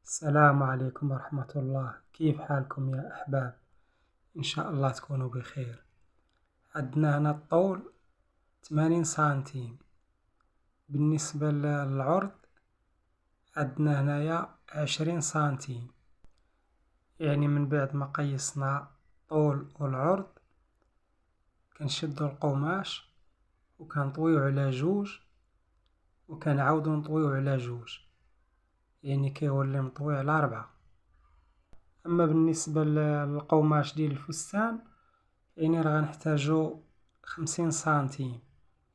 السلام عليكم ورحمة الله. كيف حالكم يا أحباب؟ إن شاء الله تكونوا بخير. عندنا هنا الطول 80 سنتيم. بالنسبة للعرض عندنا هنايا 20 سنتيم. يعني من بعد ما قيسنا الطول والعرض كنشدو القماش وكنطويو على جوج وكنعاودو نطويو على جوج، يعني كيولي مطوي على 4. اما بالنسبة للقماش ديال الفستان يعني راه غنحتاجو 50 سنتيم،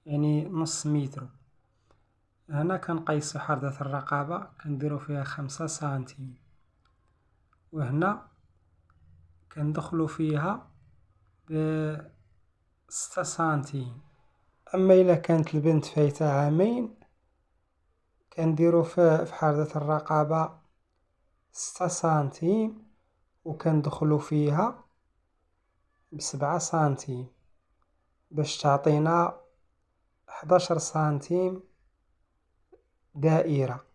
يعني نص متر. هنا كنقيسو حردة الرقبة كنديرو فيها 5 سنتيم، وهنا كندخلو فيها ب6 سنتيم. اما الا كانت البنت فايتة عامين كنديرو في حردة الرقبة 6 سنتيم وكندخلو فيها ب7 سنتيم باش تعطينا 11 سنتيم دائرة.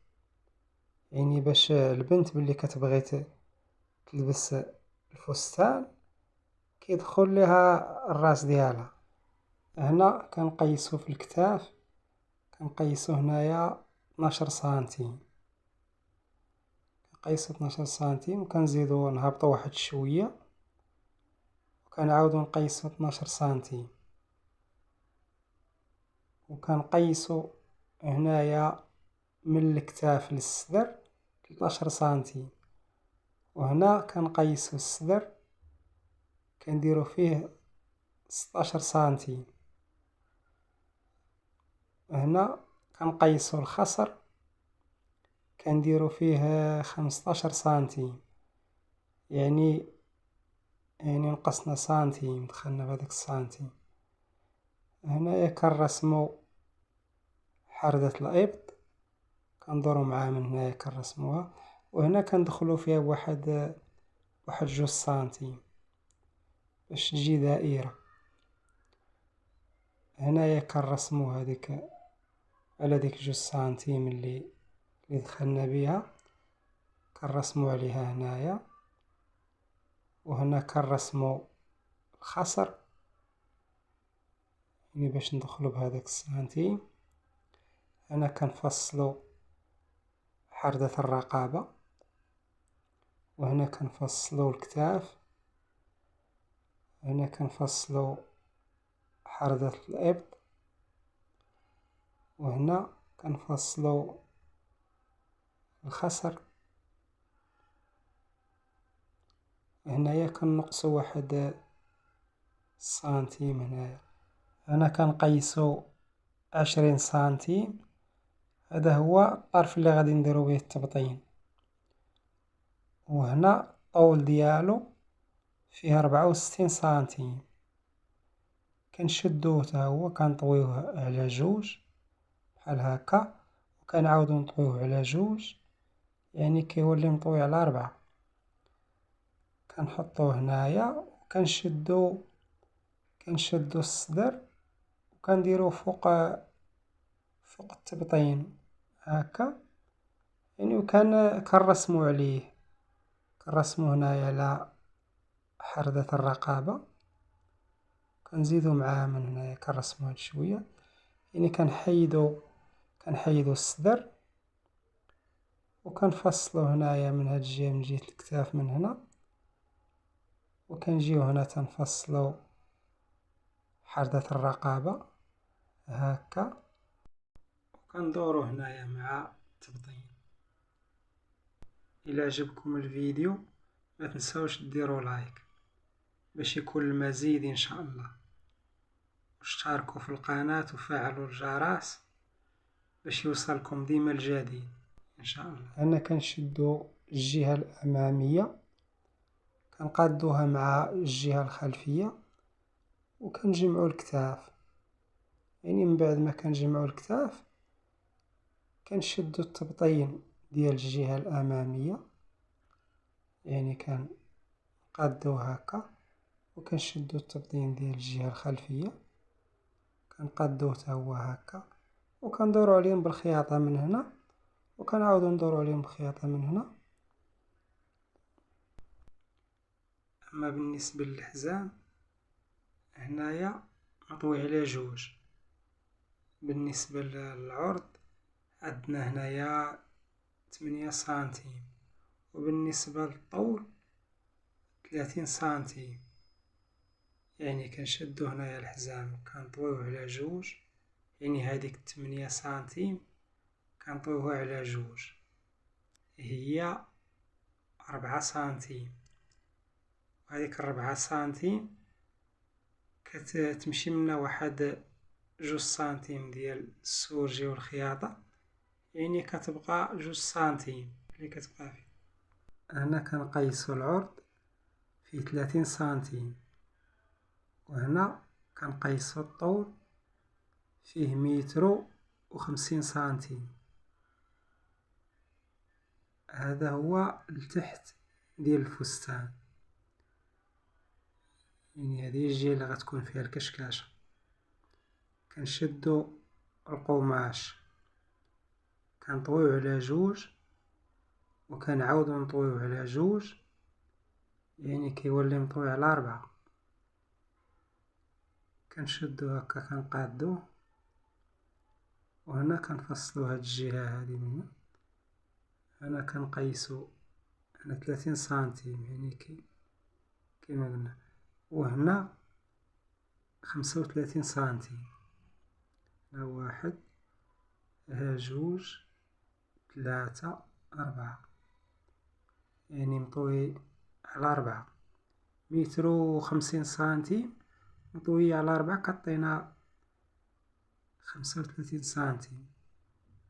يعني باش البنت ملي كتبغي تلبس الفستان كيدخل لها الراس ديالها. هنا كنقيسو في الكتاف، كنقيسو هنايا 12 سنتيم، كنقيسو 12 سنتيم وكنزيدو نهبطو واحد شوية وكنعاودو نقيسو 12 سنتيم، وكنقيسو هنايا من الكتاف للصدر 13 سنتيم، وهنا كنقيسو الصدر كنديرو فيه 16 سنتيم. هنا كنقيسو الخصر كنديرو فيه 15 سنتيم، يعني نقصنا سنتيم دخلنا بهداك السنتيم. هنايا كنرسمو حردة الإبط، كندورو معاها من هنايا كنرسموها، وهنا كندخلو فيها بواحد 2 سنتيم باش تجي دائرة. هنايا كنرسمو هاديك على ديك 2 سنتيم اللي دخلنا بيها كنرسمو عليها هنايا، وهنا كنرسمو الخصر يعني باش ندخلو بهداك السنتيم. هنا كنفصلو حردة الرقبة، وهنا كنفصلو الكتاف، هنا كنفصلو حردة الإبط، وهنا كنفصلو الخصر. هنايا كنقصو واحد سنتيم. هنا كنقيسو 20 سنتيم، هذا هو الطرف اللي غادي نديرو به التبطين. وهنا الطول ديالو فيه 64 سنتيم، كنشدوه تا هو كنطويوه على جوج بحال هكا وكنعاودو نطويوه على جوج، يعني كيولي مطوي على 4. كنحطوه هنايا وكنشدو الصدر وكنديروه فوق التبطين هكا، يعني كنرسمو عليه، كنرسمو هنايا على حردة الرقبة، كنزيدو معاه من هنايا كنرسمو هاد شوية، يعني كنحيدو الصدر وكنفصلو هنايا من هاد الجهة من جهة الكتاف من هنا، وكنجيو هنا تنفصلو حردة الرقبة هكا وكندورو هنايا مع التبطين. إلا عجبكم الفيديو ما تنساوش ديروا لايك باش يكون المزيد إن شاء الله، واشتركوا في القناة وفعلوا الجرس باش يوصلكم ديما الجديد إن شاء الله. هنا كنشدو الجهة الأمامية كنقادوها مع الجهة الخلفية وكنجمعو الكتاف، يعني من بعد ما كنجمعو الكتاف كنشدو التبطين ديال الجهة الأمامية، يعني كنقادوه هكا وكنشدو التبطين ديال الجهة الخلفية كنقادوه تا هو هكا وكندورو عليهم بالخياطة من هنا وكنعاودو ندورو عليهم بالخياطة من هنا أما بالنسبة للحزام هنايا مطوي على جوج. بالنسبة للعرض عندنا هنايا 8 سنتيم، وبالنسبة للطول 30 سنتيم. يعني كنشدو هنايا الحزام كنطويوه على جوج، يعني هاديك 8 سنتيم كنطويوها على جوج هي 4 سنتيم، وهاديك 4 سنتيم كتمشي منا واحد 2 سنتيم ديال السورجي والخياطة، يعني كتبقى 2 سنتيم اللي كتبقى فيه. هنا كنقيسو العرض فيه 30 سنتيم، وهنا كنقيسو الطول فيه 150 سنتيم. هذا هو التحت ديال الفستان، يعني هذه هي الجهة اللي غتكون فيها الكشكاشة. كنشدو القماش كنطويوه على جوج وكنعاودو نطويوه على جوج، يعني كيولي مطوي على 4. كنشدو هكا كنقادوه، وهنا كنفصلو هاد الجهة هادي منه. هنا كنقيسو هنا 30 سنتيم، يعني كيما قلنا، وهنا 35 سنتيم. هنا 1 ها 2 3 4، يعني مطوي على 4. 150 سنتيم مطوية على 4 كطينا 35 سنتيم.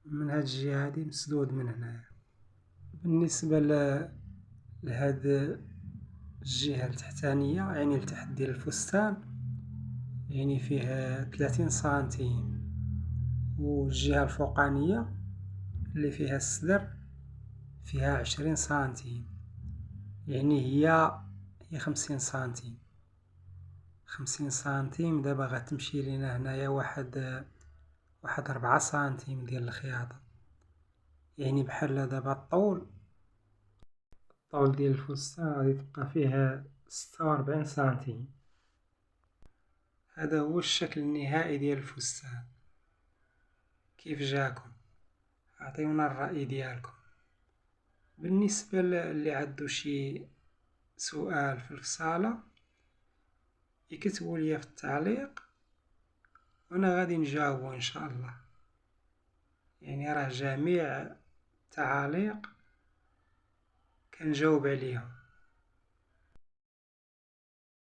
من هاد الجهة هادي مسدود من هنايا. بالنسبة لهاد الجهة التحتانية، يعني التحت ديال الفستان، يعني فيها 30 سنتيم، والجهة الفوقانية اللي فيها الصدر فيها 20 سنتيم، يعني هي 50 سنتيم. 50 سنتيم. دابا غتمشي لينا هنايا واحد 4 سنتيم ديال الخياطة، يعني بحال دابا الطول ديال الفستان غادي تبقى فيه 46 سنتيم. هذا هو الشكل النهائي ديال الفستان. كيف جاكم؟ عطيونا الرأي ديالكم. بالنسبة اللي عندو شي سؤال في الصالة يكتبوا لي في التعليق وانا غادي نجاوبو ان شاء الله. يعني راه جميع التعاليق كنجاوب عليهم.